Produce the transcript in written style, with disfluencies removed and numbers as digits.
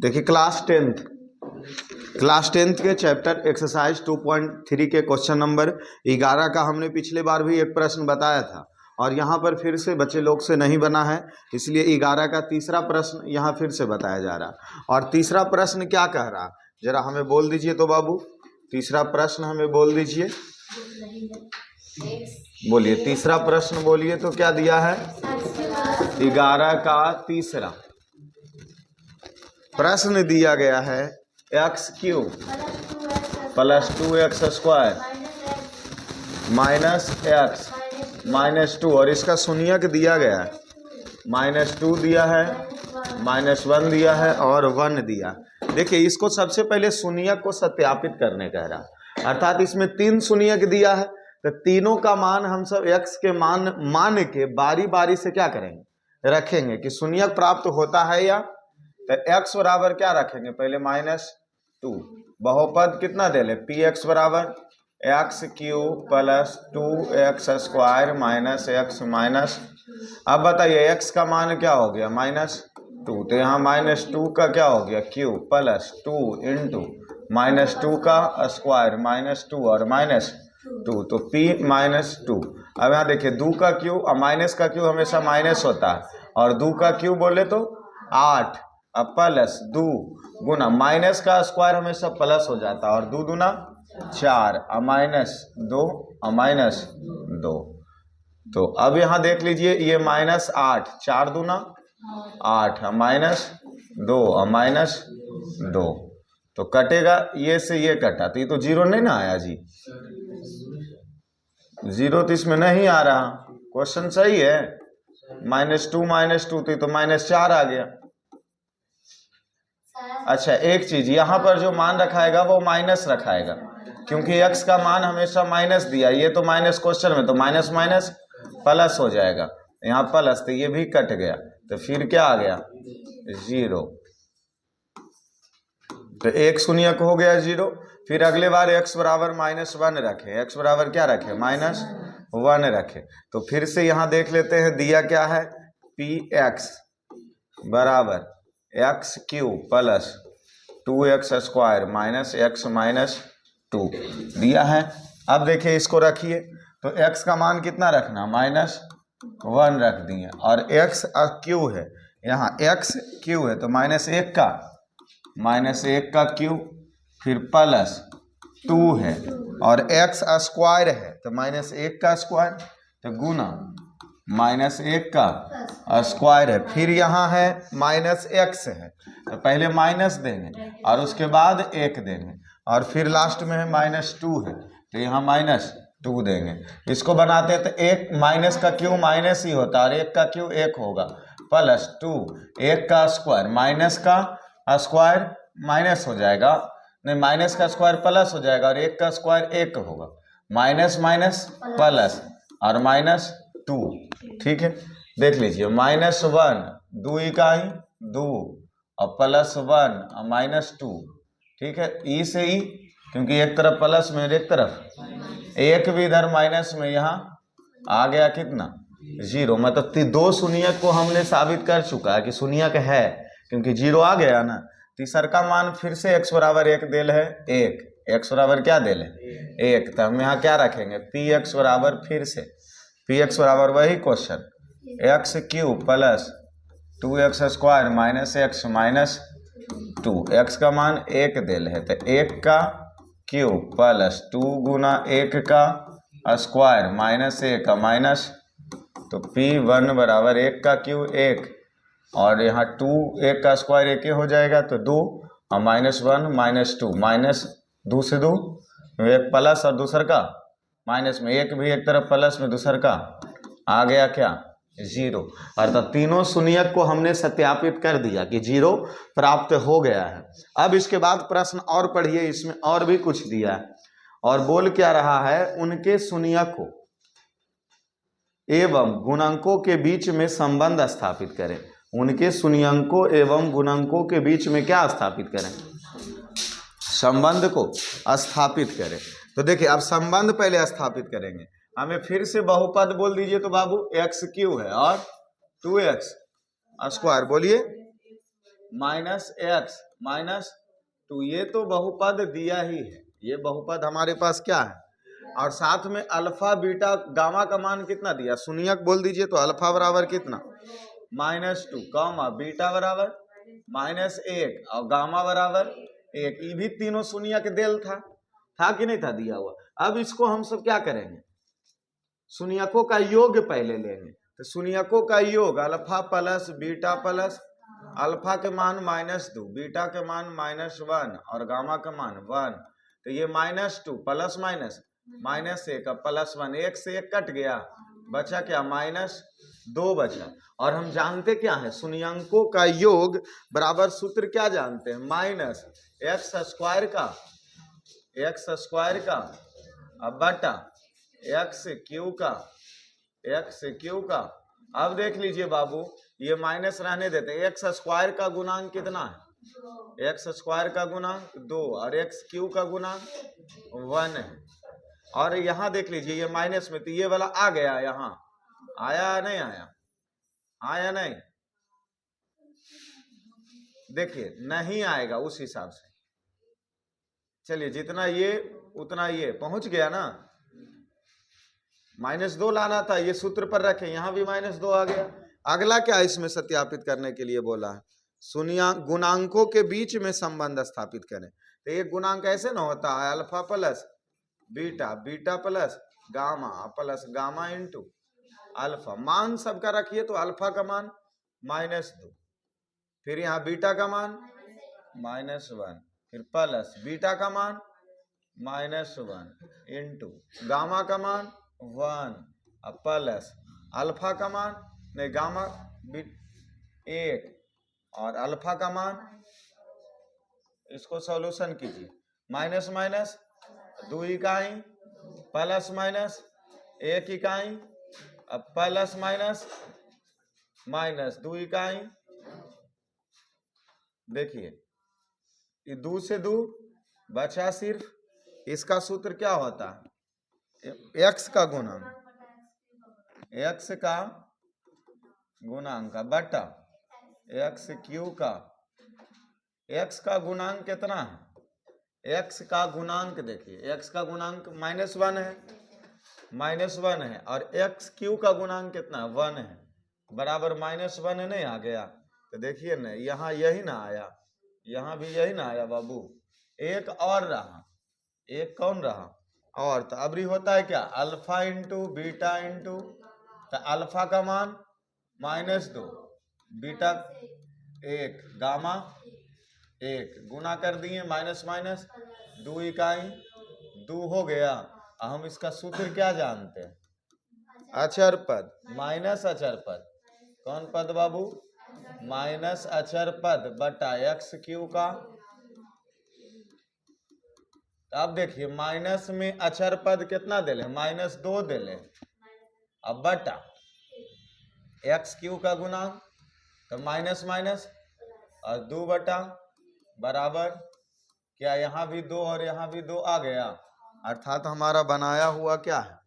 देखिए class tenth के chapter exercise 2.3 के क्वेश्चन नंबर 11 का हमने पिछले बार भी एक प्रश्न बताया था और यहाँ पर फिर से बच्चे लोग से नहीं बना है, इसलिए 11 का तीसरा प्रश्न यहाँ फिर से बताया जा रहा। और तीसरा प्रश्न क्या कह रहा, जरा हमें बोल दीजिए तो बाबू, तीसरा प्रश्न हमें बोल दीजिए, बोलिए तीसरा प्रश्न बोलिए तो क्या दिया है। 11 का तीसरा प्रश्न दिया गया है x cube plus 2x square minus x minus 2 और इसका शून्यक दिया गया है -2 दिया है, -1 दिया है और 1 दिया। देखिए इसको सबसे पहले शून्यक को सत्यापित करने कह रहा, अर्थात इसमें 3 शून्यक दिया है तो तीनों का मान हम सब x के मान के बारी बारी से क्या करेंगे, रखेंगे कि शून्यक प्राप्त होता है या। तो x बराबर क्या रखेंगे, पहले -2, बहुपद कितना दे ले, px बराबर x cube plus 2x square minus x minus, अब बताइए x का मान क्या हो गया -2, तो यहाँ -2 का क्या हो गया क्यूब प्लस 2 इंटू -2 का स्क्वायर -2 और -2 तो p -2। अब यहाँ देखिए 2 का क्यूब और माइनस का क्यूब हमेशा माइनस होता है और 2 का क्यूब बोले तो 8, अब प्लस 2 गुना माइनस का स्क्वायर हमेशा प्लस हो जाता है और 2 दूना 4 और -2 और -2। तो अब यहाँ देख लीजिए ये -8, 4 दूना 8 और -2 और -2 तो कटेगा ये से ये कटा, तो ये तो जीरो नहीं ना आया जी, जीरो तो इसमें नहीं आ रहा। क्वेश्चन सही है, -2 तो ये तो -4 आ गया। अच्छा एक चीज यहाँ पर जो मान रखाएगा वो माइनस रखाएगा, क्योंकि x का मान हमेशा माइनस दिया, ये तो माइनस क्वेश्चन में तो माइनस माइनस प्लस हो जाएगा, यहाँ प्लस तो ये भी कट गया, तो फिर क्या आ गया 0, तो एक शून्यक हो गया 0। फिर अगले बार x बराबर -1 रखे, x बराबर क्या रखे -1 रखे, तो फिर से यहाँ देख लेते हैं दिया क्या है, px बराबर x cube plus 2x square minus x minus 2 दिया है। अब देखिए इसको रखिए तो x का मान कितना रखना -1 रख दिए और x क्यूब है, यहाँ x क्यूब है तो -1 का क्यूब फिर प्लस 2 है और x स्क्वायर है तो -1 का स्क्वायर तो गुना -1 का स्क्वायर है, फिर यहाँ है -x है तो पहले माइनस देंगे और उसके बाद 1 देंगे और फिर लास्ट में है -2 है तो यहाँ -2 देंगे। इसको बनाते हैं तो 1 माइनस का क्यूब माइनस ही होता है और 1 का क्यूब 1 होगा प्लस 2, 1 का स्क्वायर माइनस का स्क्वायर माइनस हो जाएगा, नहीं माइनस का स्क्वायर प्लस हो जाएगा और 1 का स्क्वायर 1 होगा, माइनस माइनस प्लस और -2, ठीक है। देख लीजिए -1 2 इकाई 2 और +1 और -2, ठीक है, ई से ई क्योंकि एक तरफ प्लस में एक तरफ एक भी इधर माइनस में, यहाँ आ गया कितना 0, मतलब 2 शून्यक को हमने साबित कर चुका है कि शून्यक है क्योंकि 0 आ गया ना। तीसर का मान फिर से x बराबर 1 देल है, 1 x बराबर क्या देल है 1, तो हम यहाँ क्या रखेंगे px बराबर फिर से px बराबर वही question x cube plus 2x square minus x minus 2, x का मान 1 देल है तो 1 का क्यूब प्लस 2 गुना 1 का स्क्वायर -1 का माइनस, तो p1 बराबर 1 का क्यूब 1 और यहाँ 2 1 का स्क्वायर 1 हो जाएगा तो 2 और -1 -2 -2 से 2 एक प्लस और दूसर का माइनस में, एक भी एक तरफ प्लस में दूसर का आ गया क्या 0, अर्थात तीनों शून्यक को हमने सत्यापित कर दिया कि 0 प्राप्त हो गया है। अब इसके बाद प्रश्न और पढ़िए, इसमें और भी कुछ दिया है और बोल क्या रहा है, उनके शून्यकों एवं गुणकों के बीच में संबंध स्थापित करें। उनके शून्यकों एवं गुणकों के बीच में क्या स्थापित करें, संबंध को स्थापित करें। तो देखिए अब संबंध पहले स्थापित करेंगे, हमें फिर से बहुपद बोल दीजिए तो बाबू x क्यूब है और 2x स्क्वायर बोलिए माइनस एक्स माइनस 2, ये तो बहुपद दिया ही है, ये बहुपद हमारे पास क्या है, और साथ में अल्फा बीटा गामा का मान कितना दिया, शून्यक बोल दीजिए, तो अल्फा बराबर कितना -2 कॉमा बीटा बराबर -1 और गामा बराबर 1, ये भी तीनों शून्यक देल था कि नहीं था दिया हुआ। अब इसको हम सब क्या करेंगे, शून्यकों का योग पहले लेंगे, तो शून्यकों का योग alpha plus beta plus alpha के मान -2, बीटा के मान -1 और गामा का मान 1, तो ये -2 प्लस -1 अब +1, 1 से 1 कट गया, बचा क्या -2 बचा। और हम जानते क्या है, शून्यंकों का योग बराबर सूत्र क्या जानते हैं, x स्क्वायर का अब बटा x क्यू का। अब देख लीजिए बाबू, ये माइनस रहने देते हैं, एक्स स्क्वायर का गुणांक कितना है, एक्स स्क्वायर का गुणांक 2 और एक्स क्यू का गुणांक 1 है। और यहाँ देख लीजिए ये माइनस में, तो ये वाला आ गया, यहाँ आया नहीं आया नहीं, देखिए नहीं आएगा उस हिसाब से। चलिए जितना ये उतना ये पहुंच गया ना, -2 लाना था, ये सूत्र पर रखे, यहां भी -2 आ गया। अगला क्या इसमें सत्यापित करने के लिए बोला है, गुणांकों के बीच में संबंध स्थापित करें। तो ये गुणांक ऐसे ना होता है, alpha plus beta, beta plus gamma into alpha, मान सबका रखिए, तो अल्फा का मान -2, फिर यहाँ बीटा का मान -1, फिर प्लस बीटा का मान -1 इंटू गामा का मान 1 और प्लस अल्फा का मान नहीं गामा 1 और अल्फा का मान, इसको सॉल्यूशन कीजिए, माइनस माइनस 2 इकाई प्लस माइनस 1 इकाई अब प्लस माइनस 2 इकाई। देखिए ये 2 से 2 बचा सिर्फ, इसका सूत्र क्या होता है, x का गुणांक बटा x क्यू का। x का गुणांक कितना है, x का गुणांक देखिए, x का गुणांक -1 है और x क्यू का गुणांक कितना 1 है, बराबर -1 नहीं आ गया, तो देखिए ना यहाँ यही ना आया, यहाँ भी यही ना आया बाबू, एक और रहा, एक कौन रहा और, तो अबरी होता है क्या, अल्फा इंटू बीटा इंटू, तो अल्फा का मान -2 बीटा 1 गामा 1 गुना कर दिए, माइनस माइनस 2 इकाई 2 हो गया। हम इसका सूत्र क्या जानते हैं, अचर पद माइनस अचर पद, कौन पद बाबू, माइनस अचर पद बटा x क्यू का। अब देखिए माइनस में अचर पद कितना दे ले, -2 दे ले, अब बटा x क्यू का गुणांक, तो माइनस माइनस और 2 बटा बराबर क्या, यहाँ भी 2 और यहाँ भी 2 आ गया, अर्थात हमारा बनाया हुआ क्या है,